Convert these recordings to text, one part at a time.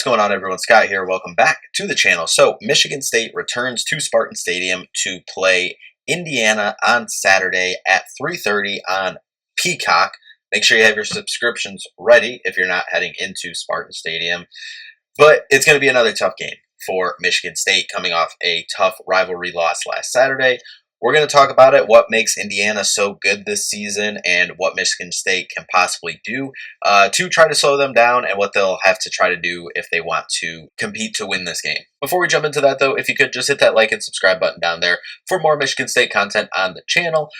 What's going on, everyone? Scott here. Welcome back to the channel. So, Michigan State returns to Spartan Stadium to play Indiana on Saturday at 3:30 on Peacock. Make sure you have your subscriptions ready if you're not heading into Spartan Stadium. But it's going to be another tough game for Michigan State coming off a tough rivalry loss last Saturday. We're going to talk about it, what makes Indiana so good this season, and what Michigan State can possibly do to try to slow them down, and what they'll have to try to do if they want to compete to win this game. Before we jump into that, though, if you could just hit that like and subscribe button down there for more Michigan State content on the channel.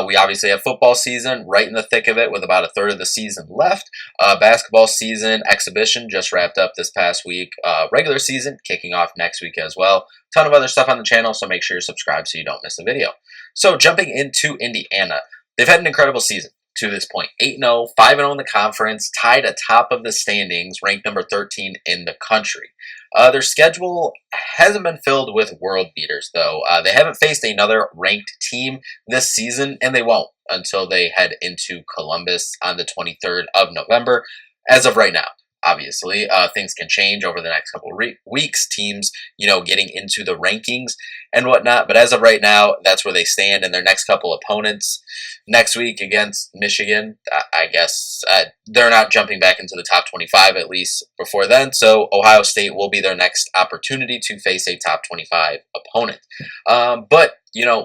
We obviously have football season right in the thick of it with about a third of the season left. Basketball season exhibition just wrapped up this past week. Regular season kicking off next week as well. Ton of other stuff on the channel, so make sure you're subscribed so you don't miss a video. So jumping into Indiana, they've had an incredible season to this point. 8-0, 5-0 in the conference, tied atop of the standings, ranked number 13 in the country. Their schedule hasn't been filled with world beaters, though. They haven't faced another ranked team this season, and they won't until they head into Columbus on the 23rd of November. As of right now, obviously, things can change over the next couple of weeks. Teams, getting into the rankings and whatnot. But as of right now, that's where they stand. And their next couple opponents next week against Michigan, I guess they're not jumping back into the top 25 at least before then. So Ohio State will be their next opportunity to face a top 25 opponent. But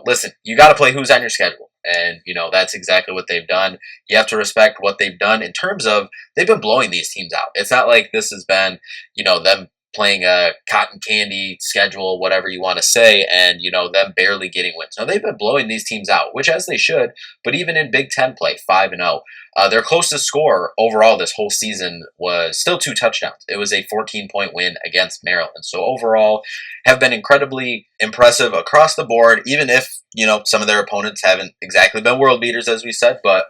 listen, you got to play who's on your schedule. And, that's exactly what they've done. You have to respect what they've done in terms of they've been blowing these teams out. It's not like this has been, them playing a cotton candy schedule, whatever you want to say, and, them barely getting wins. No, they've been blowing these teams out, which as they should, but even in Big Ten play, 5-0. Their closest score overall this whole season was still 2 touchdowns. It was a 14-point win against Maryland. So overall, have been incredibly impressive across the board, even if, some of their opponents haven't exactly been world beaters, as we said, but,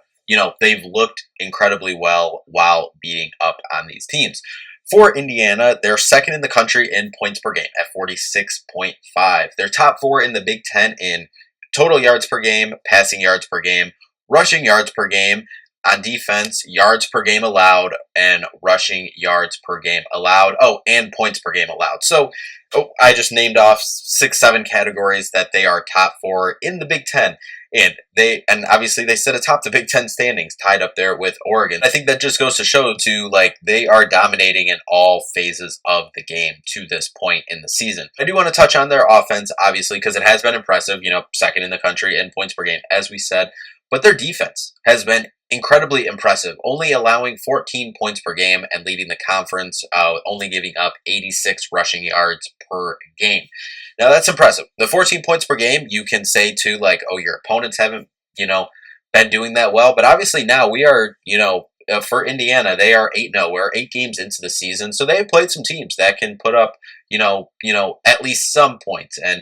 they've looked incredibly well while beating up on these teams. For Indiana, they're second in the country in points per game at 46.5. They're top 4 in the Big Ten in total yards per game, passing yards per game, rushing yards per game. On defense, yards per game allowed and rushing yards per game allowed. Oh, and points per game allowed. So I just named off 6-7 categories that they are top 4 in the Big Ten. And obviously they sit atop the Big Ten standings, tied up there with Oregon. I think that just goes to show too, they are dominating in all phases of the game to this point in the season. I do want to touch on their offense, obviously, because it has been impressive, second in the country in points per game, as we said. But their defense has been incredibly impressive, only allowing 14 points per game and leading the conference, only giving up 86 rushing yards per game. Now, that's impressive. The 14 points per game, you can say too, your opponents haven't, been doing that well. But obviously now we are, for Indiana, they are 8-0. We're 8 games into the season. So they have played some teams that can put up, at least some points. And,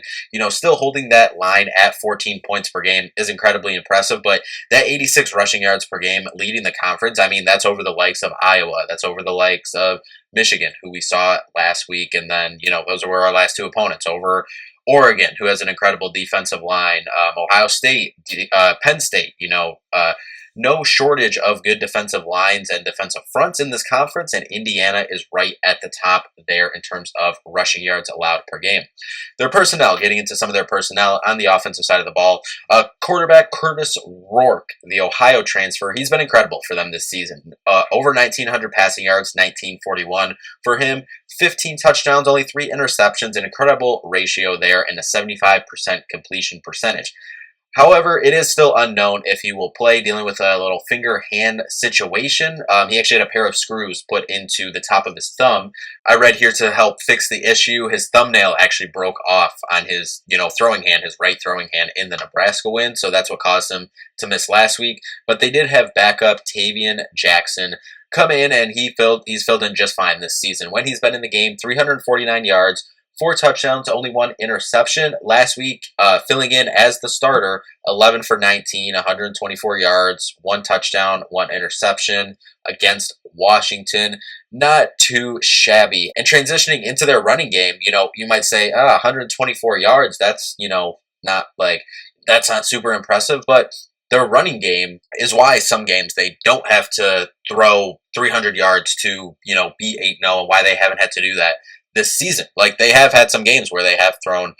still holding that line at 14 points per game is incredibly impressive. But that 86 rushing yards per game leading the conference, that's over the likes of Iowa. That's over the likes of Michigan, who we saw last week. And then, those were our last 2 opponents over Oregon, who has an incredible defensive line, Ohio State, Penn State, no shortage of good defensive lines and defensive fronts in this conference, and Indiana is right at the top there in terms of rushing yards allowed per game. Their personnel, getting into some of their personnel on the offensive side of the ball, quarterback Curtis Rourke, the Ohio transfer, he's been incredible for them this season. Over 1,900 passing yards, 1,941 for him, 15 touchdowns, only 3 interceptions, an incredible ratio there, and a 75% completion percentage. However, it is still unknown if he will play, dealing with a little finger-hand situation. He actually had a pair of screws put into the top of his thumb. I read here to help fix the issue, his thumbnail actually broke off on his, throwing hand, his right throwing hand in the Nebraska win. So that's what caused him to miss last week. But they did have backup Tavian Jackson come in, and he's filled in just fine this season. When he's been in the game, 349 yards, 4 touchdowns, only 1 interception. Last week, filling in as the starter, 11 for 19, 124 yards, 1 touchdown, 1 interception against Washington. Not too shabby. And transitioning into their running game, you might say, 124 yards, that's, that's not super impressive. But their running game is why some games they don't have to throw 300 yards to, be 8-0, and why they haven't had to do that this season. Like, they have had some games where they have thrown,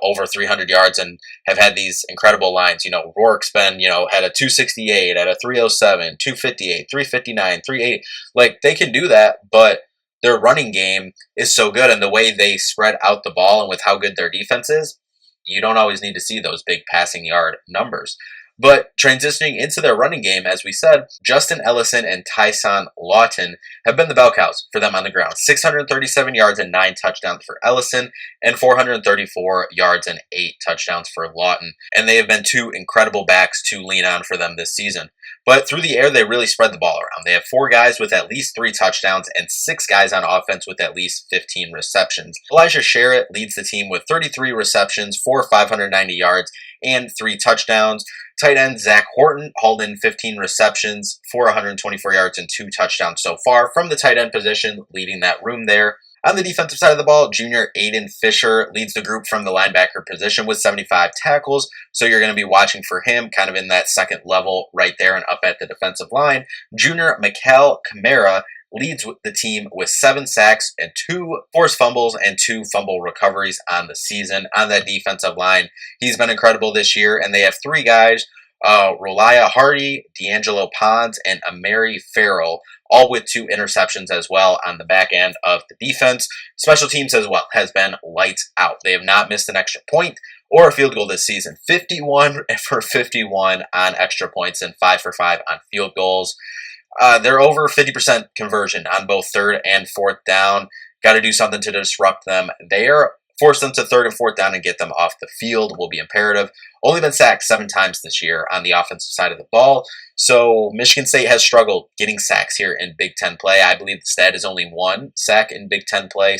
over 300 yards and have had these incredible lines. Rourke's been, had a 268, at a 307, 258, 359, 380. Like, they can do that, but their running game is so good, and the way they spread out the ball and with how good their defense is, you don't always need to see those big passing yard numbers. But transitioning into their running game, as we said, Justin Ellison and Tyson Lawton have been the bell cows for them on the ground. 637 yards and 9 touchdowns for Ellison, and 434 yards and 8 touchdowns for Lawton. And they have been two incredible backs to lean on for them this season. But through the air, they really spread the ball around. They have 4 guys with at least 3 touchdowns and 6 guys on offense with at least 15 receptions. Elijah Sherritt leads the team with 33 receptions for 590 yards and 3 touchdowns. Tight end Zach Horton hauled in 15 receptions for 124 yards and 2 touchdowns so far from the tight end position, leading that room there. On the defensive side of the ball, junior Aiden Fisher leads the group from the linebacker position with 75 tackles, so you're going to be watching for him kind of in that second level right there and up at the defensive line. Junior Mikel Kamara leads the team with 7 sacks and 2 forced fumbles and 2 fumble recoveries on the season on that defensive line. He's been incredible this year, and they have 3 guys, Rolia Hardy, D'Angelo Pons, and Amari Farrell, all with 2 interceptions as well on the back end of the defense. Special teams as well has been lights out. They have not missed an extra point or a field goal this season. 51 for 51 on extra points and 5 for 5 on field goals. They're over 50% conversion on both third and fourth down. Got to do something to disrupt them there. Force them to third and fourth down and get them off the field will be imperative. Only been sacked 7 times this year on the offensive side of the ball. So Michigan State has struggled getting sacks here in Big Ten play. I believe the stat is only 1 sack in Big Ten play.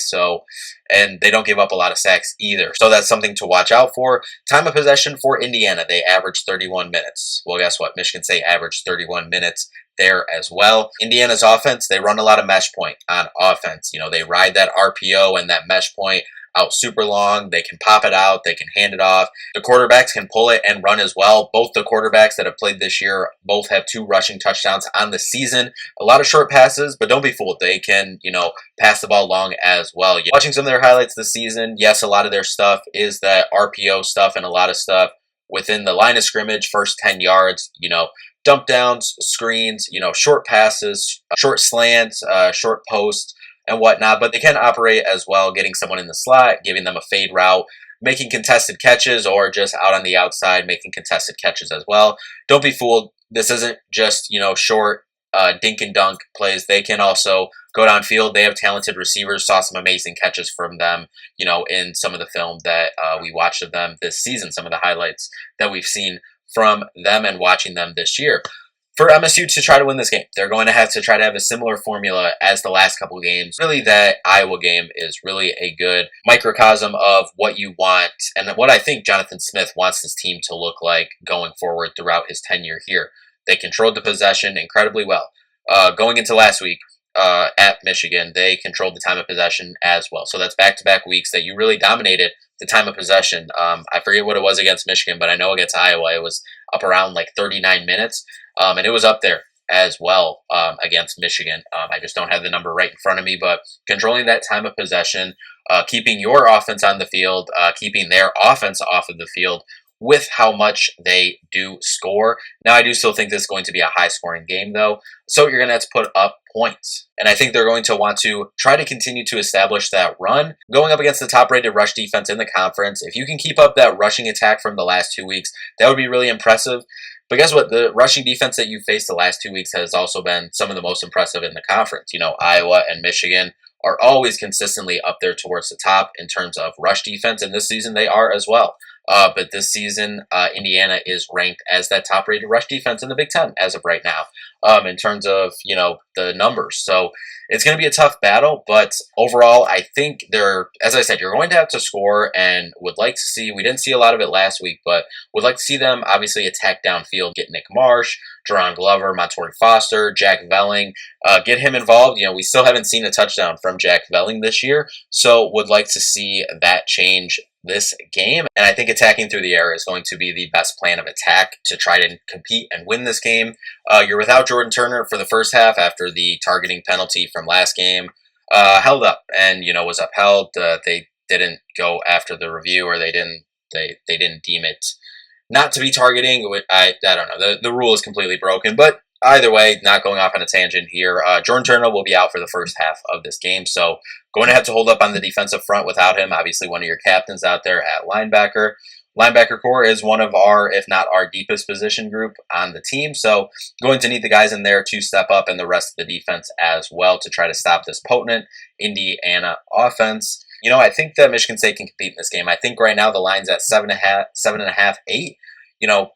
And they don't give up a lot of sacks either. So that's something to watch out for. Time of possession for Indiana, they averaged 31 minutes. Well, guess what? Michigan State averaged 31 minutes there as well. Indiana's offense, they run a lot of mesh point on offense. They ride that RPO and that mesh point out super long. They can pop it out. They can hand it off. The quarterbacks can pull it and run as well. Both the quarterbacks that have played this year both have 2 rushing touchdowns on the season. A lot of short passes, but don't be fooled. They can, pass the ball long as well. Watching some of their highlights this season, yes, a lot of their stuff is that RPO stuff and a lot of stuff within the line of scrimmage, first 10 yards, dump downs, screens, short passes, short slants, short posts, and whatnot. But they can operate as well, getting someone in the slot, giving them a fade route, making contested catches, or just out on the outside making contested catches as well. Don't be fooled. This isn't just, short dink and dunk plays. They can also go downfield. They have talented receivers. Saw some amazing catches from them, in some of the film that we watched of them this season, some of the highlights that we've seen from them and watching them this year. For MSU to try to win this game, they're going to have to try to have a similar formula as the last couple games. Really, that Iowa game is really a good microcosm of what you want and what I think Jonathan Smith wants this team to look like going forward throughout his tenure here. They controlled the possession incredibly well. Going into last week at Michigan, they controlled the time of possession as well. So that's back-to-back weeks that you really dominated the time of possession. I forget what it was against Michigan, but I know against Iowa it was up around like 39 minutes. And it was up there as well against Michigan. I just don't have the number right in front of me, but controlling that time of possession, keeping your offense on the field, keeping their offense off of the field with how much they do score. Now, I do still think this is going to be a high-scoring game, though, so you're going to have to put up points. And I think they're going to want to try to continue to establish that run. Going up against the top-rated rush defense in the conference, if you can keep up that rushing attack from the last 2 weeks, that would be really impressive. But guess what? The rushing defense that you've faced the last 2 weeks has also been some of the most impressive in the conference. Iowa and Michigan are always consistently up there towards the top in terms of rush defense, and this season they are as well. But this season, Indiana is ranked as that top-rated rush defense in the Big Ten as of right now, in terms of, the numbers. So it's going to be a tough battle, but overall, I think as I said, you're going to have to score and would like to see, we didn't see a lot of it last week, but would like to see them obviously attack downfield, get Nick Marsh, Jerron Glover, Montori Foster, Jack Velling, get him involved. We still haven't seen a touchdown from Jack Velling this year, so would like to see that change this game. And I think attacking through the air is going to be the best plan of attack to try to compete and win this game. You're without Jordan Turner for the first half after the targeting penalty from last game held up and was upheld. They didn't go after the review, or they didn't deem it not to be targeting. I don't know. The rule is completely broken, but either way, not going off on a tangent here. Jordan Turner will be out for the first half of this game, so going to have to hold up on the defensive front without him. Obviously, one of your captains out there at linebacker. Linebacker core is one of our, if not our deepest position group on the team, so going to need the guys in there to step up and the rest of the defense as well to try to stop this potent Indiana offense. I think that Michigan State can compete in this game. I think right now the line's at 7.5, 8.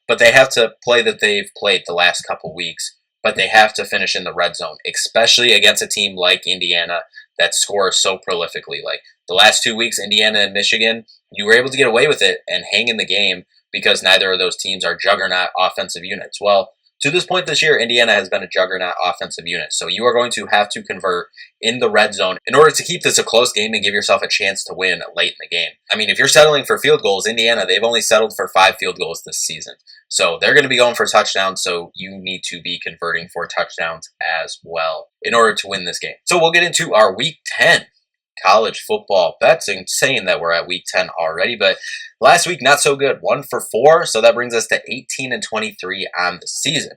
But they have to play that they've played the last couple weeks. But they have to finish in the red zone, especially against a team like Indiana that scores so prolifically. Like the last 2 weeks, Indiana and Michigan, you were able to get away with it and hang in the game because neither of those teams are juggernaut offensive units. Well, to this point this year, Indiana has been a juggernaut offensive unit. So you are going to have to convert in the red zone in order to keep this a close game and give yourself a chance to win late in the game. I mean, if you're settling for field goals, Indiana, they've only settled for 5 field goals this season. So they're going to be going for touchdowns, so you need to be converting for touchdowns as well in order to win this game. So we'll get into our Week 10 college football bets. Insane that we're at Week 10 already, but last week not so good. 1 for 4, so that brings us to 18-23 on the season.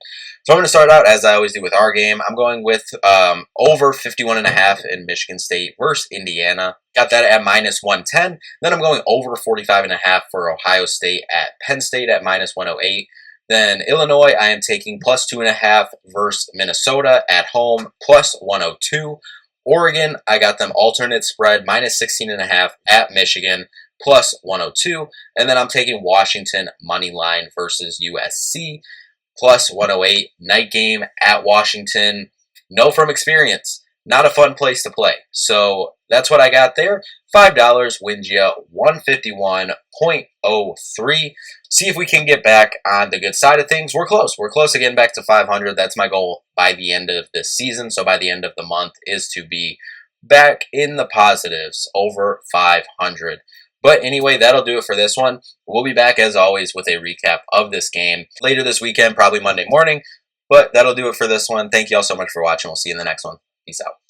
So I'm going to start out as I always do with our game. I'm going with over 51.5 in Michigan State versus Indiana. Got that at -110. Then I'm going over 45.5 for Ohio State at Penn State at -108. Then Illinois, I am taking +2.5 versus Minnesota at home +102. Oregon, I got them alternate spread -16.5 at Michigan +102. And then I'm taking Washington money line versus USC +108. Night game at Washington. Know from experience, not a fun place to play. So that's what I got there. $5 wins you 151.03. See if we can get back on the good side of things. We're close. We're close to getting back to 500. That's my goal by the end of this season. So by the end of the month is to be back in the positives over 500. But anyway, that'll do it for this one. We'll be back as always with a recap of this game later this weekend, probably Monday morning. But that'll do it for this one. Thank you all so much for watching. We'll see you in the next one. Peace out.